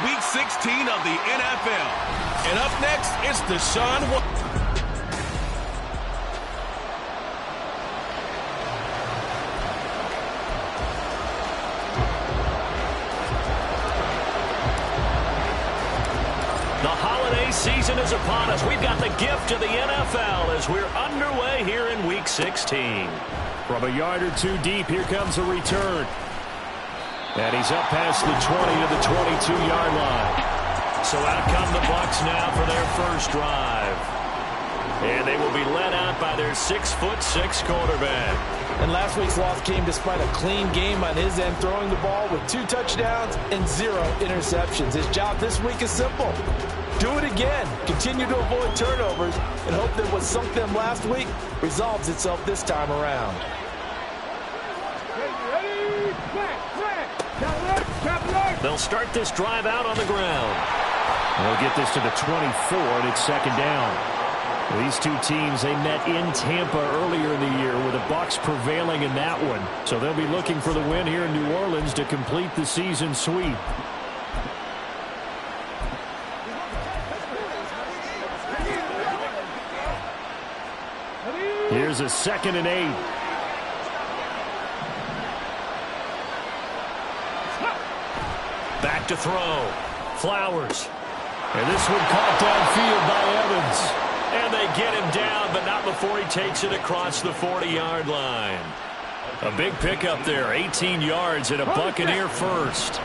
Week 16 of the NFL. And up next, it's Deshaun Watson. Season is upon us. We've got the gift of the NFL as we're underway here in Week 16. From a yard or two deep, here comes a return. And he's up past the 20 to the 22-yard line. So out come the Bucks now for their first drive. And they will be led out by their 6'6" quarterback. And last week's loss came despite a clean game on his end, throwing the ball with 2 touchdowns and 0 interceptions. His job this week is simple. Do it again. Continue to avoid turnovers and hope that what sunk them last week resolves itself this time around. They'll start this drive out on the ground. They'll get this to the 24, and it's second down. These two teams, they met in Tampa earlier in the year with the Bucs prevailing in that one. So they'll be looking for the win here in New Orleans to complete the season sweep. Here's a 2nd and 8. Back to throw. Flowers. And this one caught downfield by Evans. And they get him down, but not before he takes it across the 40-yard line. A big pickup there, 18 yards and a Buccaneer first.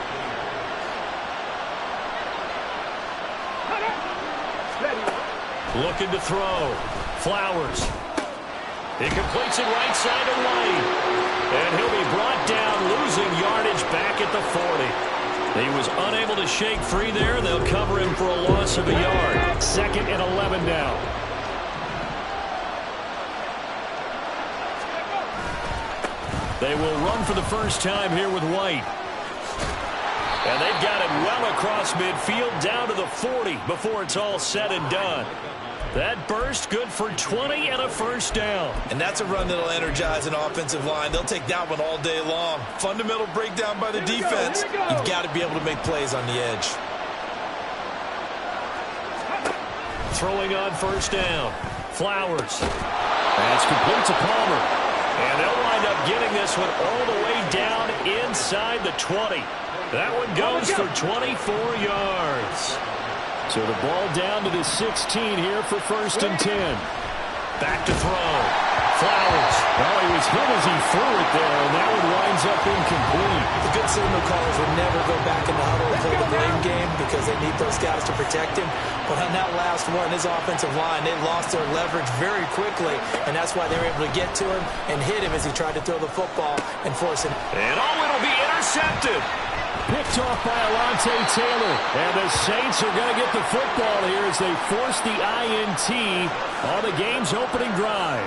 Looking to throw. Flowers. He completes it right side of White. And he'll be brought down, losing yardage back at the 40. He was unable to shake free there. They'll cover him for a loss of a yard. 2nd and 11 now. They will run for the first time here with White. And they've got it well across midfield down to the 40 before it's all said and done. That burst good for 20 and a first down. And that's a run that'll energize an offensive line. They'll take that one all day long. Fundamental breakdown by the defense. You've got to be able to make plays on the edge. Throwing on first down. Flowers. That's complete to Palmer. And they'll wind up getting this one all the way down inside the 20. That one goes for 24 yards. So the ball down to the 16 here for 1st and 10. Back to throw. Flowers. Well, he was hit as he threw it there, and that one winds up incomplete. The good signal callers would never go back in the huddle and play the blame game because they need those guys to protect him. But on that last one, his offensive line, they lost their leverage very quickly, and that's why they were able to get to him and hit him as he tried to throw the football and force him. And it'll be intercepted. Picked off by Alontae Taylor. And the Saints are going to get the football here as they force the INT on the game's opening drive.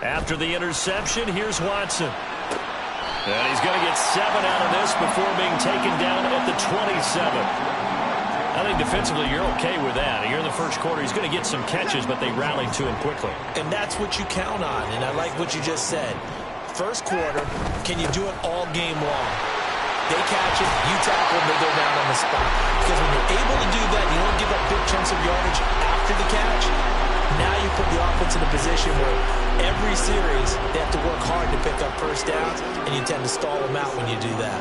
After the interception, here's Watson. And he's going to get 7 out of this before being taken down at the 27. I think defensively you're okay with that. Here in the first quarter, he's going to get some catches, but they rallied to him quickly. And that's what you count on, and I like what you just said. First quarter, can you do it all game long? They catch it, you tackle them, they go down on the spot. Because when you're able to do that, you don't give up big chunks of yardage after the catch. Now you put the offense in a position where every series they have to work hard to pick up first downs, and you tend to stall them out when you do that.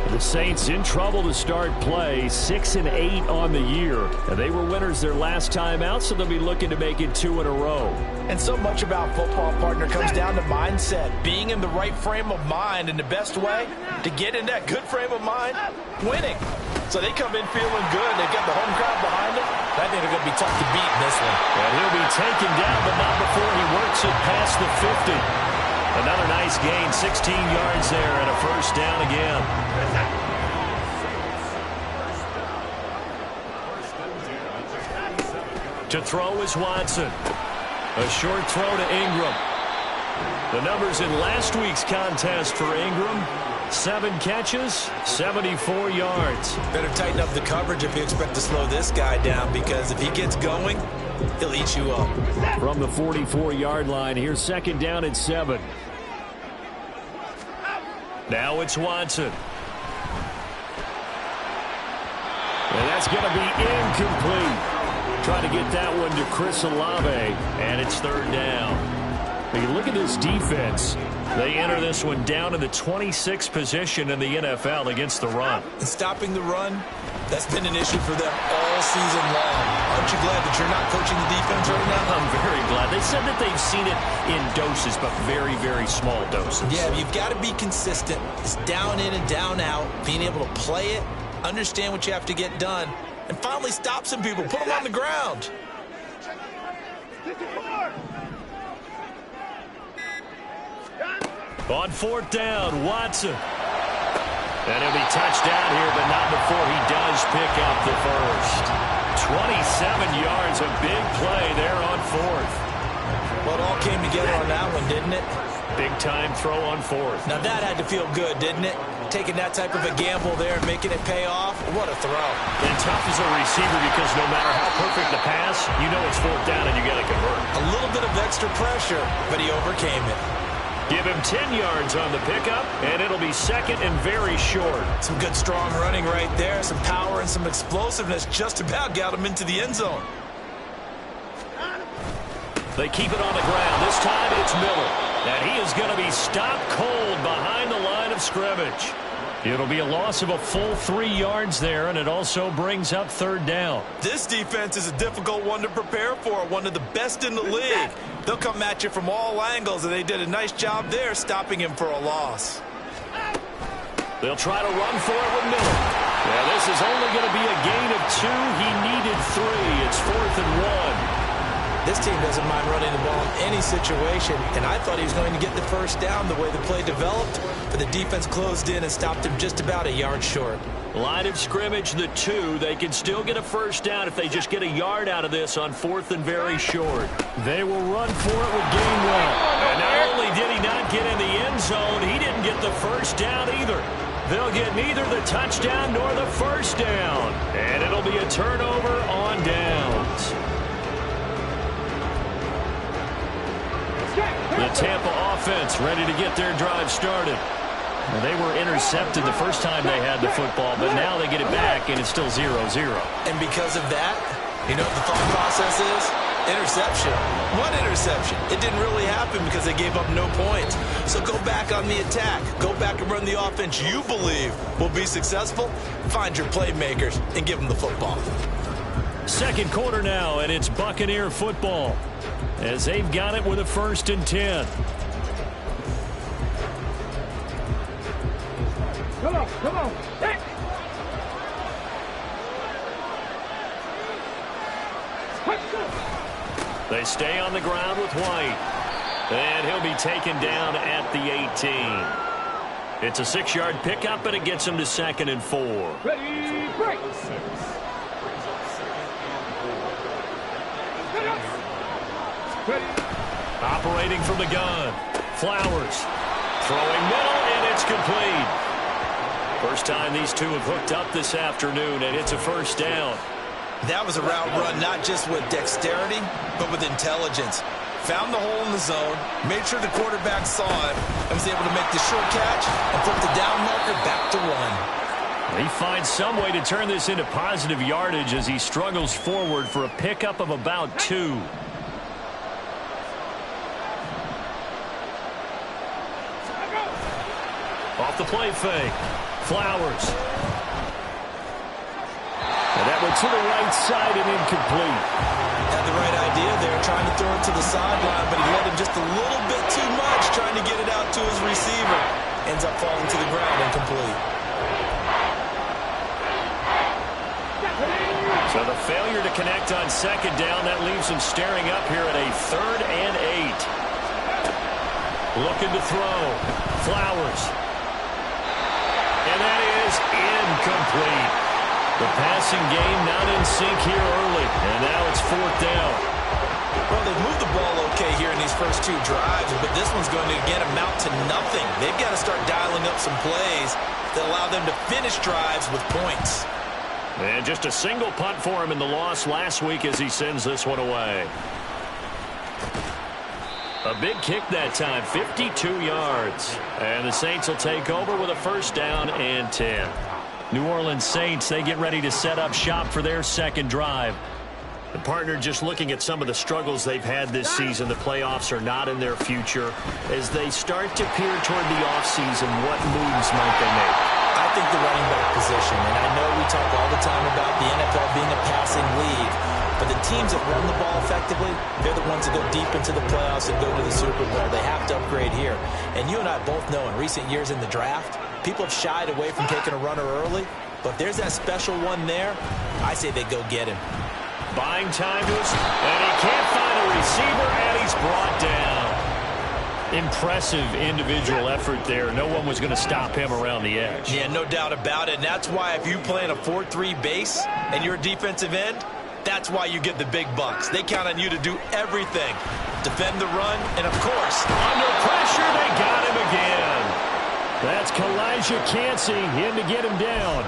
The Saints in trouble to start play, 6 and 8 on the year. And they were winners their last time out, so they'll be looking to make it 2 in a row. And so much about football, partner, comes down to mindset. Being in the right frame of mind, and the best way to get in that good frame of mind, winning. So they come in feeling good. They've got the home crowd behind them. I think they're going to be tough to beat in this one. And he'll be taken down, but not before he works it past the 50. Another nice gain, 16 yards there, and a first down again. To throw is Watson. A short throw to Ingram. The numbers in last week's contest for Ingram, 7 catches, 74 yards. Better tighten up the coverage if you expect to slow this guy down, because if he gets going, he'll eat you up. From the 44-yard line, here's 2nd down and 7. Now it's Watson. And that's going to be incomplete. Trying to get that one to Chris Olave, and it's 3rd down. When you look at this defense, they enter this one down in the 26th position in the NFL against the run. And stopping the run, that's been an issue for them all season long. Aren't you glad that you're not coaching the defense right now? I'm very glad. They said that they've seen it in doses, but very, very small doses. Yeah, you've got to be consistent. It's down in and down out, being able to play it, understand what you have to get done, and finally stop some people, put them on the ground. On 4th down, Watson. And he'll be touched down here, but not before he does pick up the first. 27 yards, a big play there on 4th. Well, it all came together on that one, didn't it? Big-time throw on 4th. Now that had to feel good, didn't it? Taking that type of a gamble there and making it pay off. What a throw. And tough as a receiver, because no matter how perfect the pass, you know it's 4th down and you got to convert. A little bit of extra pressure, but he overcame it. Give him 10 yards on the pickup, and it'll be 2nd and very short. Some good strong running right there. Some power and some explosiveness just about got him into the end zone. They keep it on the ground. This time it's Miller. And he is going to be stopped cold behind the line of scrimmage. It'll be a loss of a full 3 yards there, and it also brings up 3rd down. This defense is a difficult one to prepare for, one of the best in the league. They'll come at you from all angles, and they did a nice job there stopping him for a loss. They'll try to run for it with Miller. Yeah, this is only going to be a gain of 2. He needed 3. It's 4th and 1. This team doesn't mind running the ball in any situation, and I thought he was going to get the first down the way the play developed, but the defense closed in and stopped him just about a yard short. Line of scrimmage, the 2. They can still get a first down if they just get a yard out of this on 4th and very short. They will run for it with Gainwell. And not only did he not get in the end zone, he didn't get the first down either. They'll get neither the touchdown nor the first down, and it'll be a turnover on downs. The Tampa offense ready to get their drive started. Well, they were intercepted the first time they had the football, but now they get it back, and it's still 0-0. And because of that, you know what the thought process is? Interception. What interception? It didn't really happen because they gave up no points. So go back on the attack. Go back and run the offense you believe will be successful. Find your playmakers and give them the football. 2nd quarter now, and it's Buccaneer football as they've got it with a 1st and 10. Come on. Hey. They stay on the ground with White. And he'll be taken down at the 18. It's a 6-yard pickup, and it gets him to 2nd and 4. Ready, break. Operating from the gun. Flowers. Throwing middle, and it's complete. First time these two have hooked up this afternoon, and it's a first down. That was a route run not just with dexterity, but with intelligence. Found the hole in the zone, made sure the quarterback saw it, and was able to make the short catch and put the down marker back to 1. He finds some way to turn this into positive yardage as he struggles forward for a pickup of about 2. Off the play fake. Flowers. And that one to the right side and incomplete. Had the right idea there, trying to throw it to the sideline, but he let him just a little bit too much, trying to get it out to his receiver. Ends up falling to the ground incomplete. So the failure to connect on 2nd down, that leaves him staring up here at a 3rd and 8. Looking to throw. Flowers. And that is incomplete. The passing game not in sync here early. And now it's 4th down. Well, they've moved the ball okay here in these first two drives, but this one's going to, again, amount to nothing. They've got to start dialing up some plays that allow them to finish drives with points. And just a single punt for him in the loss last week as he sends this one away. A big kick that time, 52 yards. And the Saints will take over with a first down and 10. New Orleans Saints, they get ready to set up shop for their second drive. The partner, just looking at some of the struggles they've had this season, the playoffs are not in their future. As they start to peer toward the offseason, what moves might they make? I think the running back position, and I know we talk all the time about the NFL being a passing league, but the teams that run the ball effectively, they're the ones that go deep into the playoffs and go to the Super Bowl. They have to upgrade here. And you and I both know in recent years in the draft, people have shied away from taking a runner early, but if there's that special one there, I say they go get him. Buying time to us, and he can't find a receiver, and he's brought down. Impressive individual effort there. No one was going to stop him around the edge. Yeah, no doubt about it. And that's why if you play in a 4-3 base and you're a defensive end, that's why you get the big bucks. They count on you to do everything. Defend the run, and of course, under pressure, they got him again. That's Kalijah Cansey in to get him down.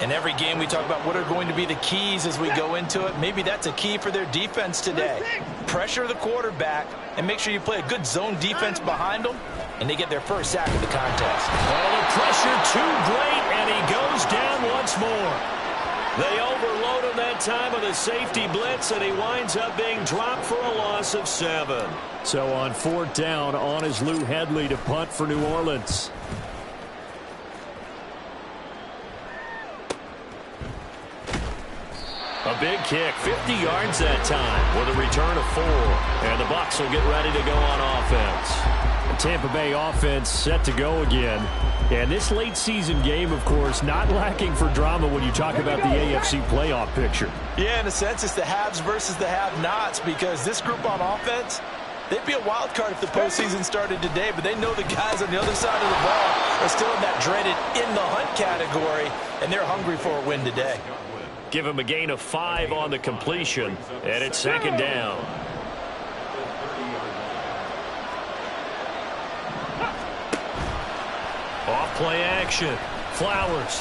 In every game, we talk about what are going to be the keys as we go into it. Maybe that's a key for their defense today. Pressure the quarterback and make sure you play a good zone defense behind them, and they get their first sack of the contest. Well, the pressure too great, and he goes down once more. They overload him that time with a safety blitz, and he winds up being dropped for a loss of 7. So on fourth down, on is Lou Hedley to punt for New Orleans. A big kick, 50 yards that time with a return of 4. And the Bucs will get ready to go on offense. The Tampa Bay offense set to go again. And this late season game, of course, not lacking for drama when you talk about the AFC playoff picture. Yeah, in a sense, it's the haves versus the have-nots, because this group on offense, they'd be a wild card if the postseason started today, but they know the guys on the other side of the ball are still in that dreaded in-the-hunt category, and they're hungry for a win today. Give him a gain of 5 on the completion, and it's second down. Off play action. Flowers.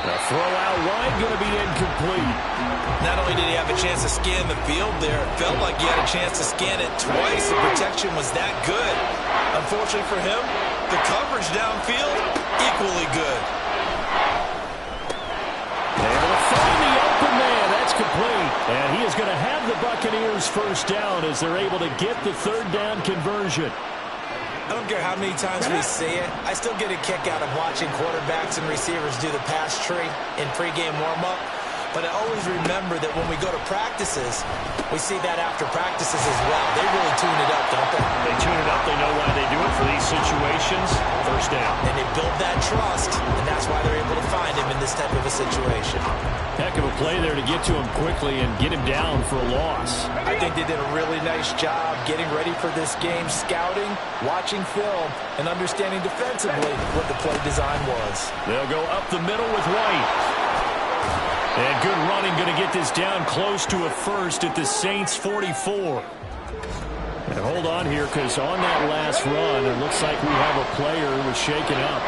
The throw out wide going to be incomplete. Not only did he have a chance to scan the field there, it felt like he had a chance to scan it twice. The protection was that good. Unfortunately for him, the coverage downfield, equally good. Able to find the open man. That's complete. And he is going to have the Buccaneers first down as they're able to get the third down conversion. I don't care how many times we see it. I still get a kick out of watching quarterbacks and receivers do the pass tree in pregame warm-up. But I always remember that when we go to practices, we see that after practices as well. They really tune it up, don't they? They tune it up. They know why they do it for these situations. First down. And they build that trust, and that's why they're able to find him in this type of a situation. Heck of a play there to get to him quickly and get him down for a loss. I think they did a really nice job getting ready for this game, scouting, watching film, and understanding defensively what the play design was. They'll go up the middle with White. And good running, going to get this down close to a first at the Saints' 44. And hold on here, because on that last run, it looks like we have a player who was shaken up.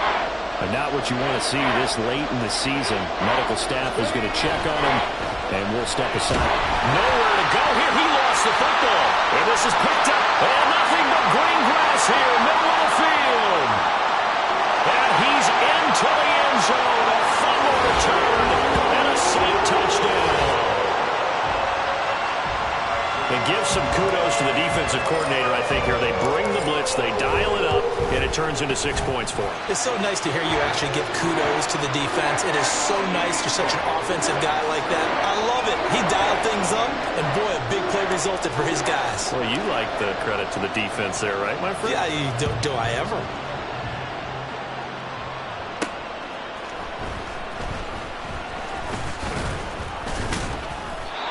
And not what you want to see this late in the season. Medical staff is going to check on him, and we'll step aside. Nowhere to go here. He lost the football. And this is picked up. And nothing but green grass here, middle of the field. And he's into the end zone. A fumble return. And a Saint touchdown. And give some kudos to the defensive coordinator, I think, here. They bring the blitz, they dial it up, and it turns into 6 points for them. It's so nice to hear you actually give kudos to the defense. It is so nice you're such an offensive guy like that. I love it. He dialed things up, and boy, a big play resulted for his guys. Well, you like the credit to the defense there, right, my friend? Yeah, do I ever?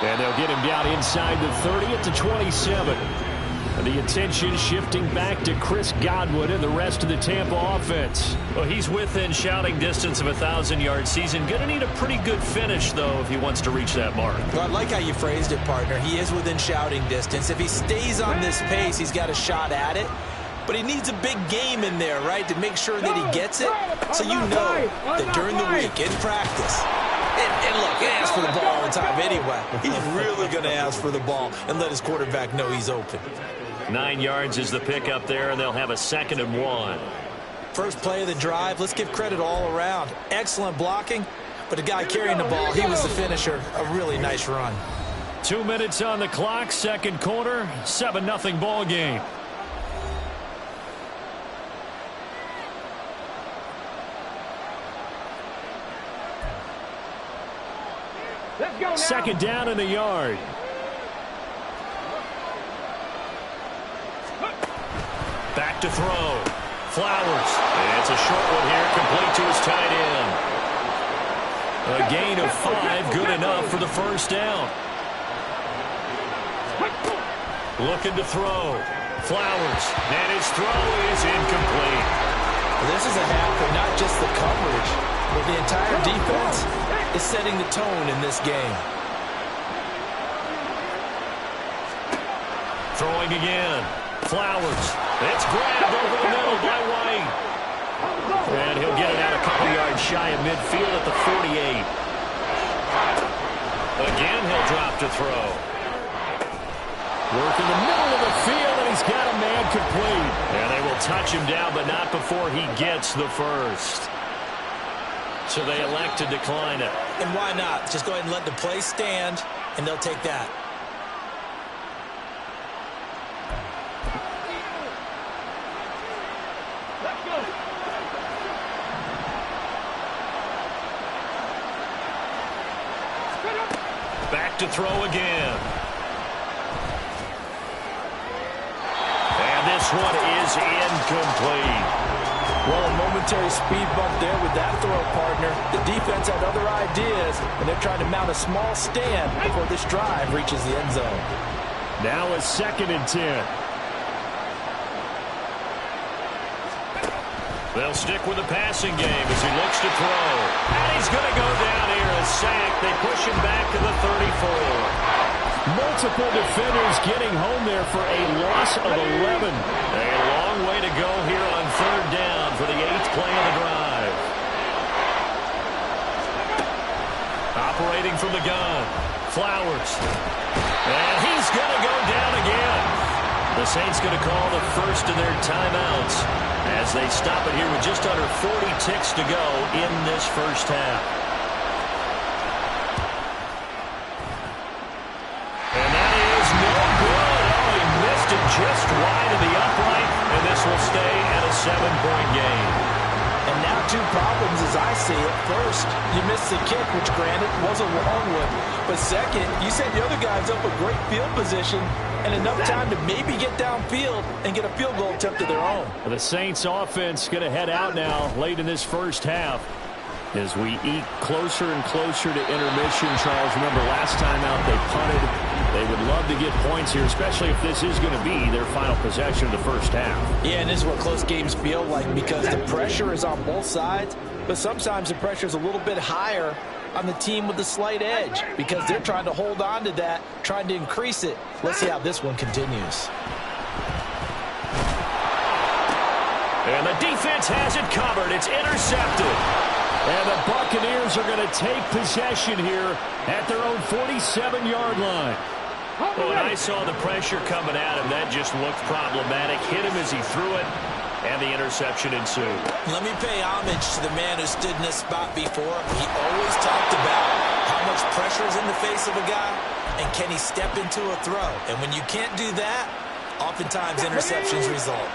And they'll get him down inside the 30 at the 27. The attention shifting back to Chris Godwin and the rest of the Tampa offense. Well, he's within shouting distance of a 1,000-yard season. Going to need a pretty good finish, though, if he wants to reach that mark. Well, I like how you phrased it, partner. He is within shouting distance. If he stays on this pace, he's got a shot at it. But he needs a big game in there, right, to make sure that he gets it. So you know that during the week, in practice, and look, he asks for the ball all the time anyway. He's really going to ask for the ball and let his quarterback know he's open. 9 yards is the pickup there, and they'll have a 2nd and 1. First play of the drive, let's give credit all around. Excellent blocking, but the guy carrying the ball, he was the finisher. A really nice run. 2 minutes on the clock, second quarter, 7-0 ball game. Let's go now. Second down in the yard. Back to throw. Flowers. It's a short one here, complete to his tight end. A gain of 5, good enough for the first down. Looking to throw. Flowers. And his throw is incomplete. This is a half of not just the coverage, but the entire defense is setting the tone in this game. Throwing again. Flowers. It's grabbed over the middle by White. And he'll get it out a couple yards shy of midfield at the 48. Again, he'll drop to throw. Work in the middle of the field, and he's got a man complete. And they will touch him down, but not before he gets the first. So they elect to decline it. And why not? Just go ahead and let the play stand, and they'll take that. Back to throw again. And this one is incomplete. Well, a momentary speed bump there with that throw, partner. The defense had other ideas, and they're trying to mount a small stand before this drive reaches the end zone. Now a 2nd and 10. They'll stick with the passing game as he looks to throw. And he's going to go down here, a sack. They push him back to the 34. Multiple defenders getting home there for a loss of 11. A long way to go here on 3rd down for the 8th play of the drive. Operating from the gun. Flowers. And he's going to go down again. The Saints going to call the first of their timeouts as they stop it here with just under 40 ticks to go in this first half. And that is no good. Oh, he missed it just wide of the upright, and this will stay at a 7-point game. And now 2 problems as I see it. First, you missed the kick, which granted was a long one. But second, you set the other guys up with great field position and enough time to maybe get downfield and get a field goal attempt of their own. The Saints offense going to head out now late in this first half. As we eke closer and closer to intermission, Charles, remember last time out they punted. They would love to get points here, especially if this is going to be their final possession of the first half. Yeah, and this is what close games feel like because the pressure is on both sides, but sometimes the pressure is a little bit higher on the team with the slight edge because they're trying to hold on to that, trying to increase it. Let's see how this one continues. And the defense has it covered. It's intercepted. And the Buccaneers are going to take possession here at their own 47-yard line. When I saw the pressure coming at him, that just looked problematic. Hit him as he threw it, and the interception ensued. Let me pay homage to the man who stood in this spot before. He always talked about how much pressure is in the face of a guy, and can he step into a throw. And when you can't do that, oftentimes interceptions result.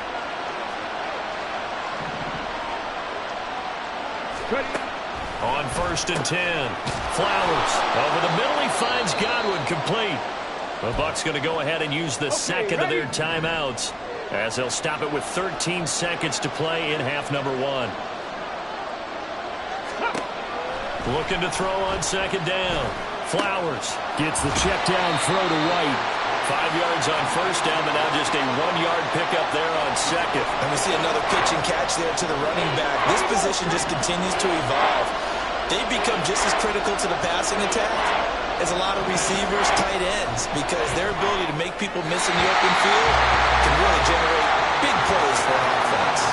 On 1st and 10, Flowers over the middle. He finds Godwin complete. The Bucs going to go ahead and use the second of their timeouts as they'll stop it with 13 seconds to play in half number 1. Looking to throw on 2nd down. Flowers gets the check down throw to White. 5 yards on first down, but now just a 1-yard pickup there on second. And we see another pitch and catch there to the running back. This position just continues to evolve. They become just as critical to the passing attack as a lot of receivers, tight ends, because their ability to make people miss in the open field can really generate big plays for an offense.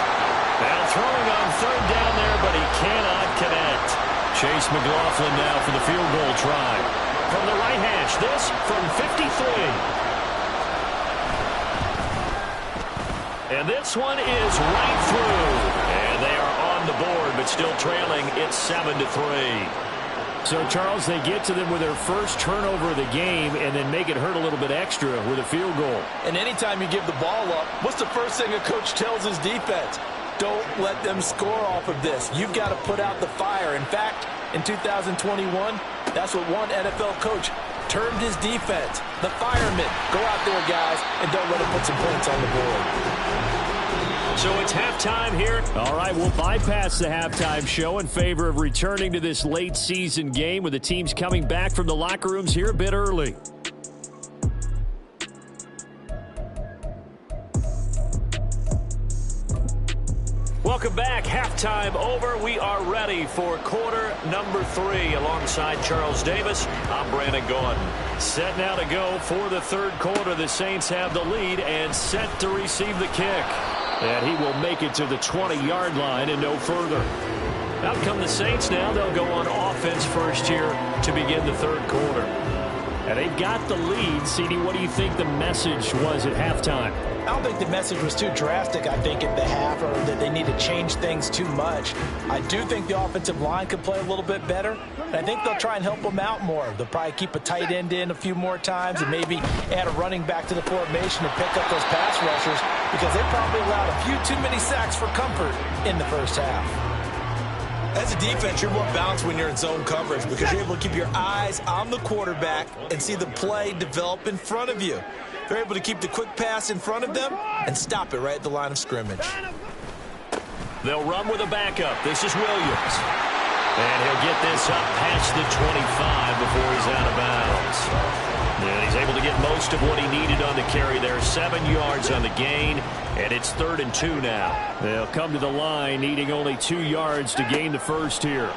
Now throwing on third down there, but he cannot connect. Chase McLaughlin now for the field goal try. From the right hash, this from 53. And this one is right through. And they are on the board, but still trailing. It's 7-3. So, Charles, they get to them with their first turnover of the game and then make it hurt a little bit extra with a field goal. And anytime you give the ball up, what's the first thing a coach tells his defense? Don't let them score off of this. You've got to put out the fire. In fact, in 2021, that's what one NFL coach termed his defense, the firemen. Go out there, guys, and don't let them put some points on the board. So it's halftime here. All right, we'll bypass the halftime show in favor of returning to this late season game with the teams coming back from the locker rooms here a bit early. Welcome back. Halftime over. We are ready for quarter number 3. Alongside Charles Davis, I'm Brandon Gordon. Set now to go for the third quarter. The Saints have the lead and set to receive the kick. And he will make it to the 20-yard line and no further. Out come the Saints now. They'll go on offense first here to begin the third quarter. And they've got the lead. CD, what do you think the message was at halftime? I don't think the message was too drastic, I think, at the half, or that they need to change things too much. I do think the offensive line could play a little bit better, and I think they'll try and help them out more. They'll probably keep a tight end in a few more times and maybe add a running back to the formation to pick up those pass rushers, because they probably allowed a few too many sacks for comfort in the first half. As a defense, you're more balanced when you're in zone coverage because you're able to keep your eyes on the quarterback and see the play develop in front of you. They're able to keep the quick pass in front of them and stop it right at the line of scrimmage. They'll run with a backup. This is Williams. And he'll get this up past the 25 before he's out of bounds. And he's able to get most of what he needed on the carry there. 7 yards on the gain, and it's 3rd and 2 now. They'll come to the line needing only 2 yards to gain the first here.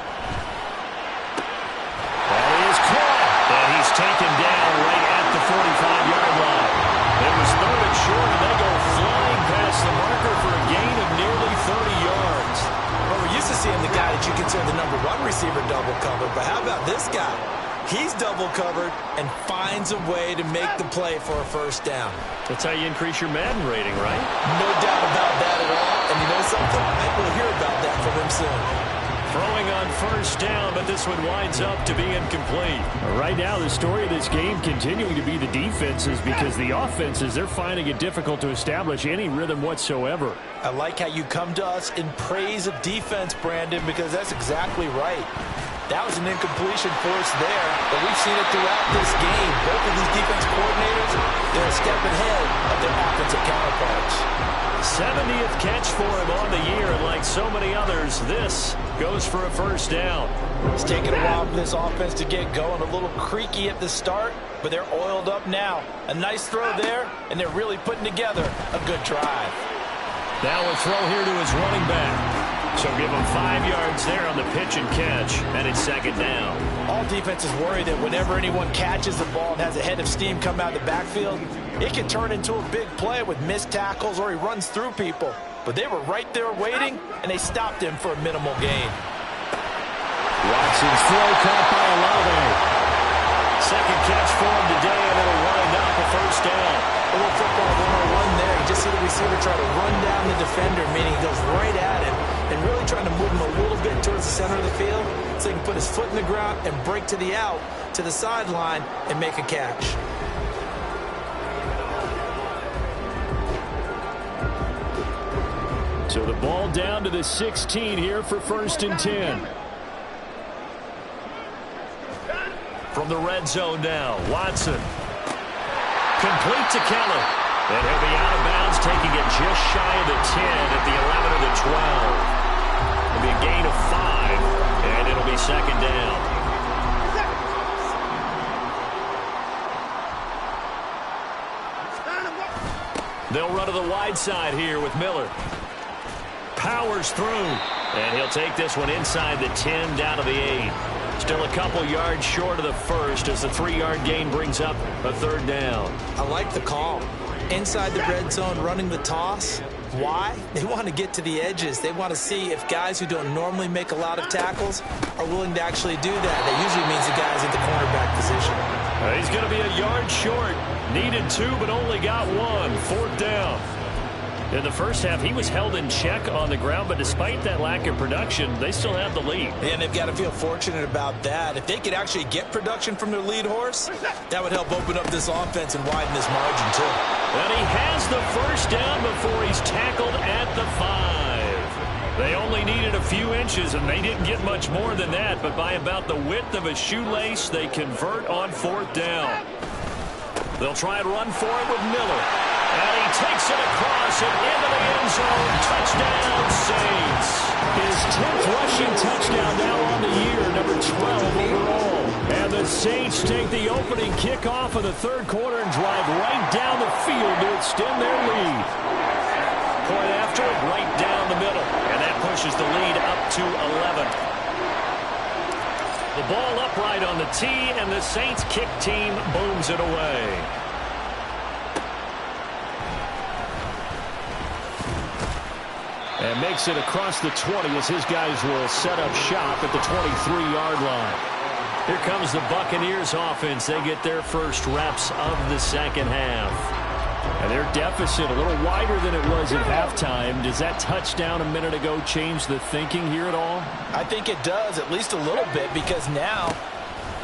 That is caught. And he's taken down right at the 45-yard line. It was 3rd and short, and they go flying past the marker for a gain of nearly 30 yards. Well, we're used to seeing the guy that you consider the number 1 receiver double covered, but how about this guy? He's double covered and finds a way to make the play for a first down. That's how you increase your Madden rating, right? No doubt about that at all. And you know something? I think we'll hear about that from him soon. Throwing on first down, but this one winds up to be incomplete. Right now, the story of this game continuing to be the defenses, because the offenses, they're finding it difficult to establish any rhythm whatsoever. I like how you come to us in praise of defense, Brandon, because that's exactly right. That was an incompletion for us there, but we've seen it throughout this game. Both of these defense coordinators, they're a step ahead of their offensive counterparts. 70th catch for him on the year, and like so many others, this goes for a first down. It's taken a while for this offense to get going. A little creaky at the start, but they're oiled up now. A nice throw there, and they're really putting together a good drive. Now a throw here to his running back. So give him 5 yards there on the pitch and catch, and it's 2nd down. All defenses worry that whenever anyone catches the ball and has a head of steam come out of the backfield, it can turn into a big play with missed tackles or he runs through people. But they were right there waiting, and they stopped him for a minimal gain. Watson's throw caught by Olave. Second catch for him today, and it'll wind up a first down. A little football 101 there. You just see the receiver try to run down the defender, meaning he goes right at him, and really trying to move him a little bit towards the center of the field so he can put his foot in the ground and break to the out, to the sideline, and make a catch. So the ball down to the 16 here for 1st and 10. From the red zone now, Watson. Complete to Keller. And he'll be out of bounds, taking it just shy of the 10 at the 11 of the 12. It'll be a gain of 5, and it'll be 2nd down. They'll run to the wide side here with Miller. Powers through. And he'll take this one inside the 10 down to the 8. Still a couple yards short of the first as the 3-yard gain brings up a 3rd down. I like the call. Inside the red zone, running the toss. Why? They want to get to the edges. They want to see if guys who don't normally make a lot of tackles are willing to actually do that. That usually means the guy's at the cornerback position. He's going to be a yard short. Needed 2, but only got 1. 4th down. In the first half, he was held in check on the ground, but despite that lack of production, they still have the lead. And they've got to feel fortunate about that. If they could actually get production from their lead horse, that would help open up this offense and widen this margin, too. And he has the first down before he's tackled at the 5. They only needed a few inches, and they didn't get much more than that, but by about the width of a shoelace, they convert on 4th down. They'll try and run for it with Miller. And he takes it across and into the end zone. Touchdown, Saints. His 10th rushing touchdown now on the year, number 12 overall. And the Saints take the opening kickoff of the 3rd quarter and drive right down the field to extend their lead. Point after it, right down the middle. And that pushes the lead up to 11. The ball upright on the tee, and the Saints kick team booms it away. And makes it across the 20 as his guys will set up shop at the 23-yard line. Here comes the Buccaneers offense. They get their first reps of the second half. And their deficit a little wider than it was at halftime. Does that touchdown a minute ago change the thinking here at all? I think it does, at least a little bit, because now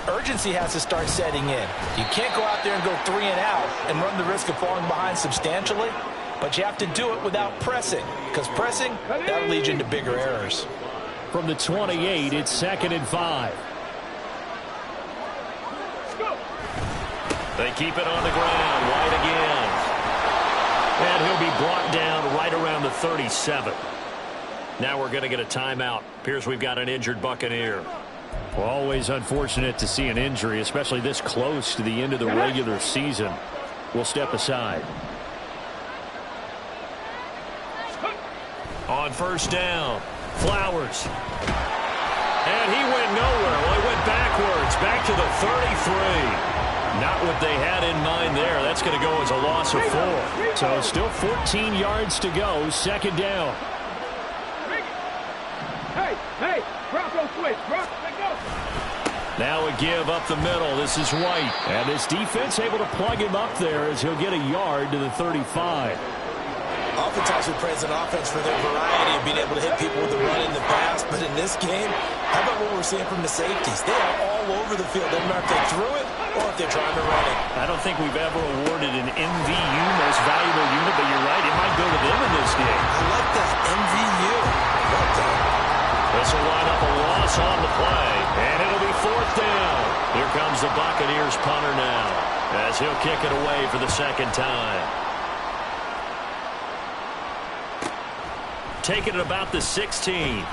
urgency has to start setting in. You can't go out there and go 3 and out and run the risk of falling behind substantially, but you have to do it without pressing, because pressing, that'll lead you into bigger errors. From the 28, it's 2nd and 5. They keep it on the ground, White again. And he'll be brought down right around the 37. Now we're going to get a timeout. Appears we've got an injured Buccaneer. Well, always unfortunate to see an injury, especially this close to the end of the regular season. We'll step aside. On 1st down, Flowers. And he went nowhere. Well, he went backwards, back to the 33. Not what they had in mind there. That's going to go as a loss of 4. So still 14 yards to go. 2nd down. Hey, Bronco switch. Bronco, go. Now a give up the middle. This is White. And this defense able to plug him up there as he'll get a yard to the 35. Oftentimes we praise an offense for their variety of being able to hit people with the run in the pass, but in this game, how about what we're seeing from the safeties? They are all over the field. Doesn't matter if they threw it or if they're trying to run it. I don't think we've ever awarded an MVU, most valuable unit, but you're right, it might go to them in this game. I like that, MVU. Well done. This will line up a loss on the play, and it'll be 4th down. Here comes the Buccaneers punter now, as he'll kick it away for the 2nd time. Taking it about the 16.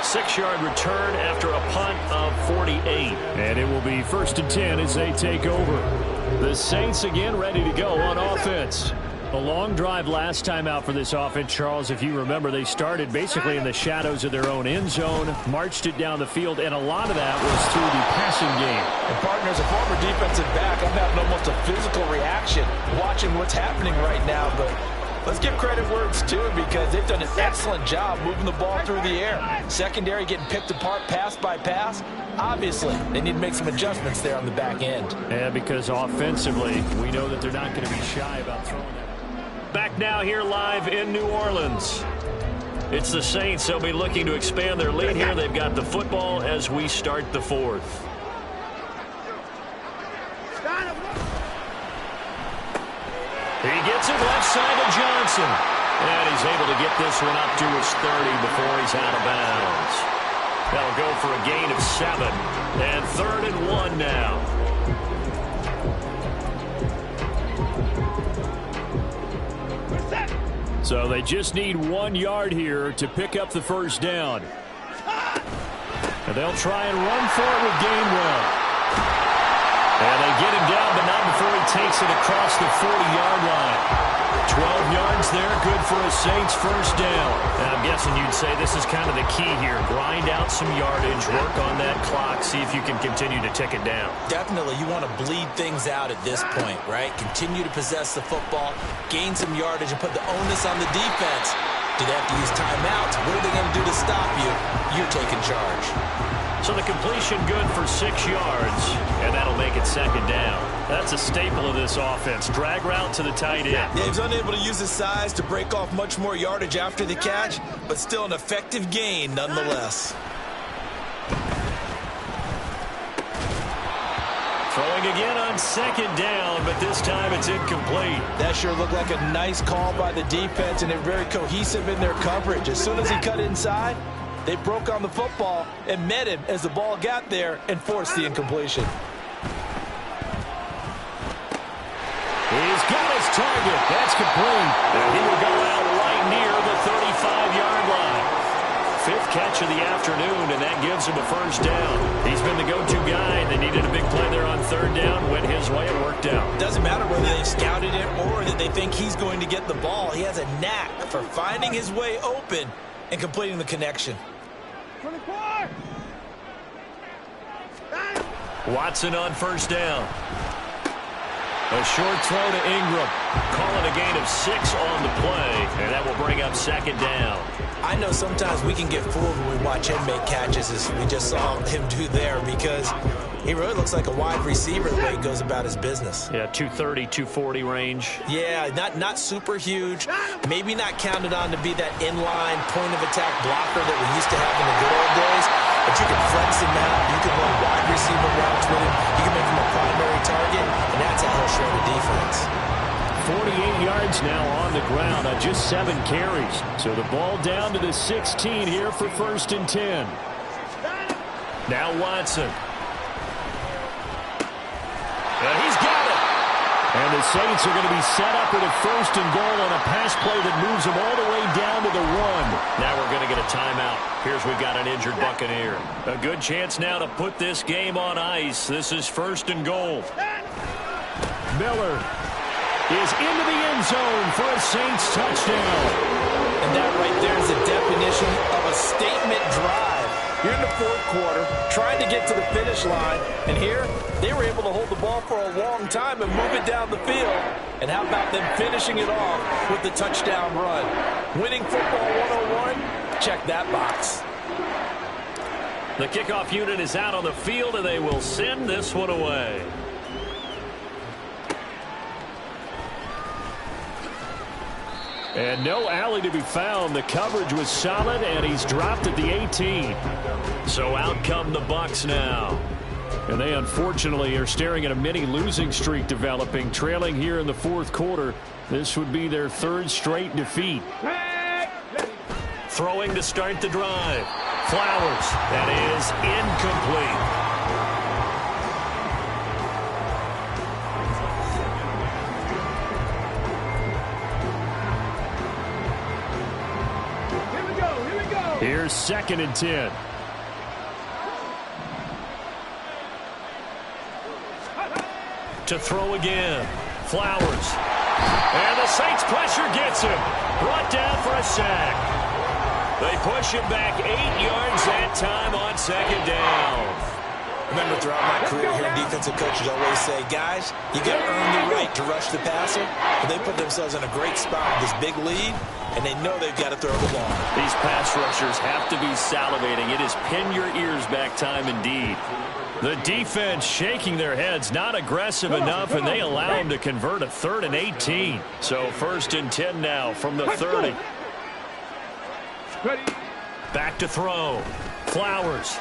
6-yard return after a punt of 48. And it will be 1st and 10 as they take over. The Saints again ready to go on offense. A long drive last time out for this offense, Charles. If you remember, they started basically in the shadows of their own end zone, marched it down the field, and a lot of that was through the passing game. And partner, as a former defensive back, I'm having almost a physical reaction watching what's happening right now, but let's give credit where it's due because they've done an excellent job moving the ball through the air. Secondary getting picked apart pass by pass. Obviously, they need to make some adjustments there on the back end. Yeah, because offensively, we know that they're not going to be shy about throwing that. Back now here live in New Orleans. It's the Saints. They'll be looking to expand their lead here. They've got the football as we start the 4th. He gets it left side to Johnson. And he's able to get this one up to his 30 before he's out of bounds. That'll go for a gain of 7. And 3rd and 1 now. So they just need 1 yard here to pick up the 1st down. And they'll try and run for it with Gainwell. And they get him down, but not before he takes it across the 40-yard line. 12 yards there, good for a Saints first down. And I'm guessing you'd say this is kind of the key here. Grind out some yardage, work on that clock, see if you can continue to tick it down. Definitely, you want to bleed things out at this point, right? Continue to possess the football, gain some yardage, and put the onus on the defense. Do they have to use timeouts? What are they going to do to stop you? You're taking charge. So the completion good for 6 yards, and that'll make it second down. That's a staple of this offense. Drag route to the tight end. Yeah, he's unable to use his size to break off much more yardage after the catch, but still an effective gain nonetheless. Throwing again on second down, but this time it's incomplete. That sure looked like a nice call by the defense, and they're very cohesive in their coverage. As soon as he cut inside, they broke on the football and met him as the ball got there and forced the incompletion. He's got his target. That's complete. And he will go out right near the 35-yard line. 5th catch of the afternoon, and that gives him a first down. He's been the go-to guy. They needed a big play there on 3rd down. Went his way and worked out. Doesn't matter whether they've scouted it or that they think he's going to get the ball. He has a knack for finding his way open and completing the connection. 24! Watson on first down. A short throw to Ingram. Calling a gain of 6 on the play, and that will bring up second down. I know sometimes we can get fooled when we watch him make catches, as we just saw him do there, because he really looks like a wide receiver the way he goes about his business. Yeah, 230, 240 range. Yeah, not super huge. Maybe not counted on to be that inline point-of-attack blocker that we used to have in the good old days. But you can flex him out. You can run wide receiver routes with him. You can make him a primary target, and that's how he'll shred a defense. 48 yards now on the ground on just 7 carries. So the ball down to the 16 here for 1st and 10. Now Watson. He's got it. And the Saints are going to be set up with a 1st and goal on a pass play that moves them all the way down to the 1. Now we're going to get a timeout. Here's we've got an injured Buccaneer. A good chance now to put this game on ice. This is 1st and goal. Miller is into the end zone for a Saints touchdown. And that right there is the definition of a statement drive. You're in the 4th quarter, trying to get to the finish line, and here they were able to hold the ball for a long time and move it down the field. And how about them finishing it off with the touchdown run? Winning football 101, check that box. The kickoff unit is out on the field, and they will send this one away. And no alley to be found. The coverage was solid, and he's dropped at the 18. So out come the Bucs now. And they unfortunately are staring at a mini losing streak developing, trailing here in the 4th quarter. This would be their 3rd straight defeat. Throwing to start the drive. Flowers. That is incomplete. Here's 2nd and 10. To throw again. Flowers. And the Saints pressure gets him. Brought down for a sack. They push him back 8 yards that time on 2nd down. Remember, throughout my career here, defensive coaches always say, guys, you got to earn the right to rush the passer. But they put themselves in a great spot with this big lead, and they know they've got to throw the ball. These pass rushers have to be salivating. It is pin your ears back time indeed. The defense shaking their heads, not aggressive enough, and they allow him to convert a 3rd and 18. So 1st and 10 now from the 30. Back to throw. Flowers.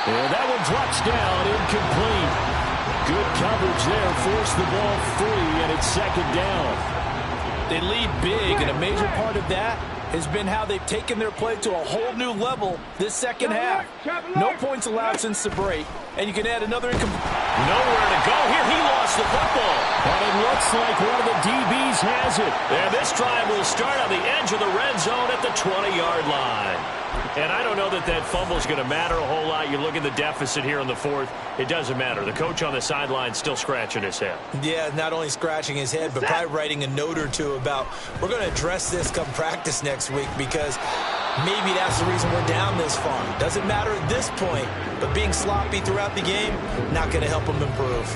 And that one drops down, incomplete. Good coverage there, forced the ball free, and it's 2nd down. They lead big, and a major part of that has been how they've taken their play to a whole new level this 2nd half. No points allowed since the break, and you can add another incomplete. Nowhere to go here. He lost the football. And it looks like one of the DBs has it. And this drive will start on the edge of the red zone at the 20-yard line. And I don't know that that fumble is going to matter a whole lot. You look at the deficit here in the fourth. It doesn't matter. The coach on the sideline still scratching his head. Yeah, not only scratching his head, but probably writing a note or two about we're going to address this come practice next week because maybe that's the reason we're down this far. Doesn't matter at this point, but being sloppy throughout the game, not going to help them improve.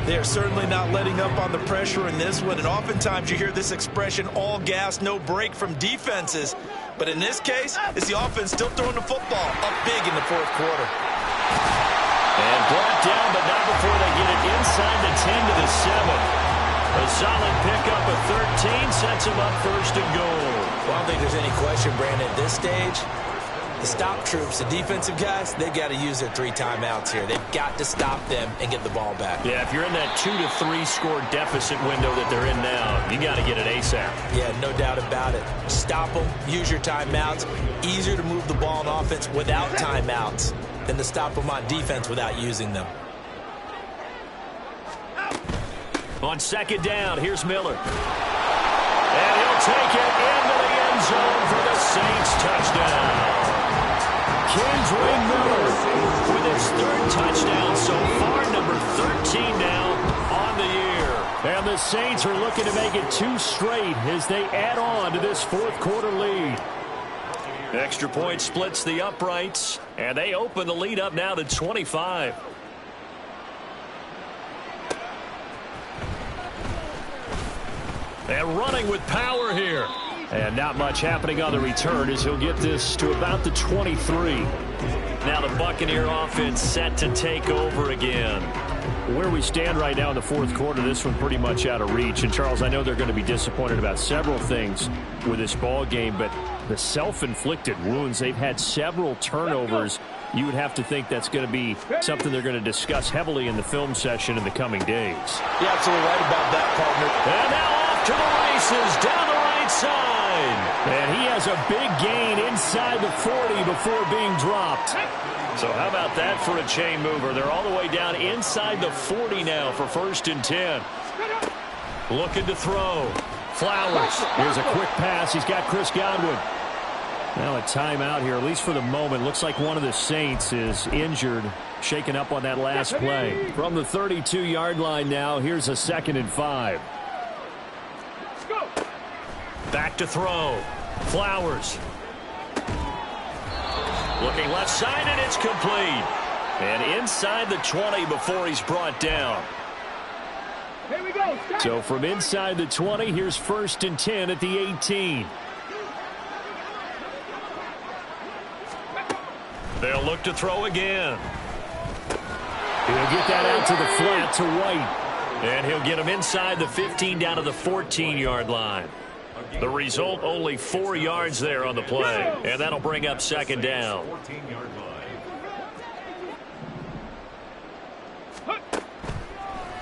They're certainly not letting up on the pressure in this one, and oftentimes you hear this expression, all gas, no break from defenses. But in this case, it's the offense still throwing the football up big in the fourth quarter. And brought down, but not before they get it inside the 10 to the 7. A solid pickup of 13 sets them up first and goal. Well, I don't think there's any question, Brandon, at this stage, the stop troops, the defensive guys, they've got to use their 3 timeouts here. They've got to stop them and get the ball back. Yeah, if you're in that 2 to 3 score deficit window that they're in now, you got to get it ASAP. Yeah, no doubt about it. Stop them, use your timeouts. Easier to move the ball on offense without timeouts than to stop them on defense without using them. On second down, here's Miller. And he'll take it into the end zone for the Saints touchdown. Kendra Miller with his 3rd touchdown so far, number 13 now on the year. And the Saints are looking to make it 2 straight as they add on to this fourth quarter lead. Extra point splits the uprights, and they open the lead up now to 25. And running with power here. And not much happening on the return as he'll get this to about the 23. Now the Buccaneer offense set to take over again. Where we stand right now in the fourth quarter, this one pretty much out of reach. And, Charles, I know they're going to be disappointed about several things with this ball game, but the self-inflicted wounds, they've had several turnovers. You would have to think that's going to be something they're going to discuss heavily in the film session in the coming days. You're absolutely right about that, partner. And now off to the races down the right side. And he has a big gain inside the 40 before being dropped. So how about that for a chain mover? They're all the way down inside the 40 now for 1st and 10. Looking to throw. Flowers. Here's a quick pass. He's got Chris Godwin. Now a timeout here, at least for the moment. Looks like one of the Saints is injured, shaken up on that last play. From the 32-yard line now, here's a 2nd and 5. Back to throw. Flowers. Looking left side, and it's complete. And inside the 20 before he's brought down. Here we go. So from inside the 20, here's 1st and 10 at the 18. They'll look to throw again. He'll get that out to the flat to White. And he'll get him inside the 15 down to the 14-yard line. The result, only 4 yards there on the play. And that'll bring up 2nd down.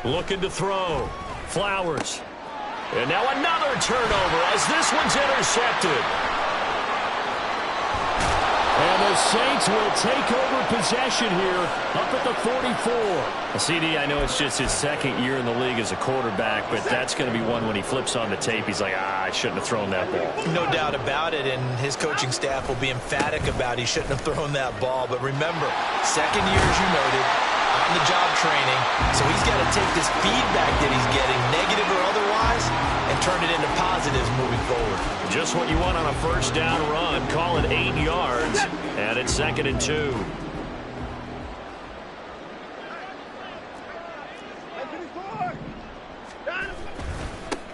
Looking to throw. Flowers. And now another turnover as this one's intercepted. And the Saints will take over possession here up at the 44. CD, I know it's just his 2nd year in the league as a quarterback, but that's going to be one when he flips on the tape. He's like, I shouldn't have thrown that ball. No doubt about it, and his coaching staff will be emphatic about he shouldn't have thrown that ball. But remember, 2nd year, as you noted, on-the-job training, so he's got to take this feedback that he's getting, negative or otherwise, and turn it into positives moving forward. Just what you want on a 1st down run. Call it 8 yards, and it's 2nd and 2.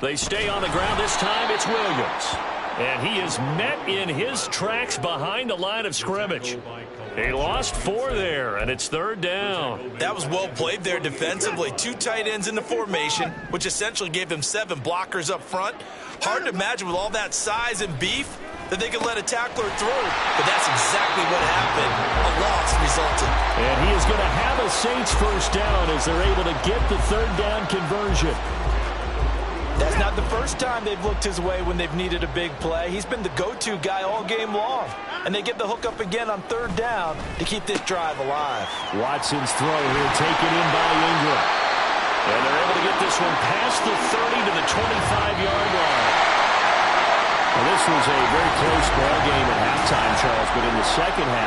They stay on the ground. This time it's Williams. And he is met in his tracks behind the line of scrimmage. He lost 4 there, and it's 3rd down. That was well played there defensively. 2 tight ends in the formation, which essentially gave them 7 blockers up front. Hard to imagine with all that size and beef that they could let a tackler through. But that's exactly what happened. A loss resulted. And he is going to have a Saints 1st down as they're able to get the 3rd down conversion. That's not the first time they've looked his way when they've needed a big play. He's been the go-to guy all game long. And they get the hook up again on 3rd down to keep this drive alive. Watson's throw here taken in by Ingram. And they're able to get this one past the 30 to the 25-yard line. Well, this was a very close ball game at halftime, Charles, but in the second half,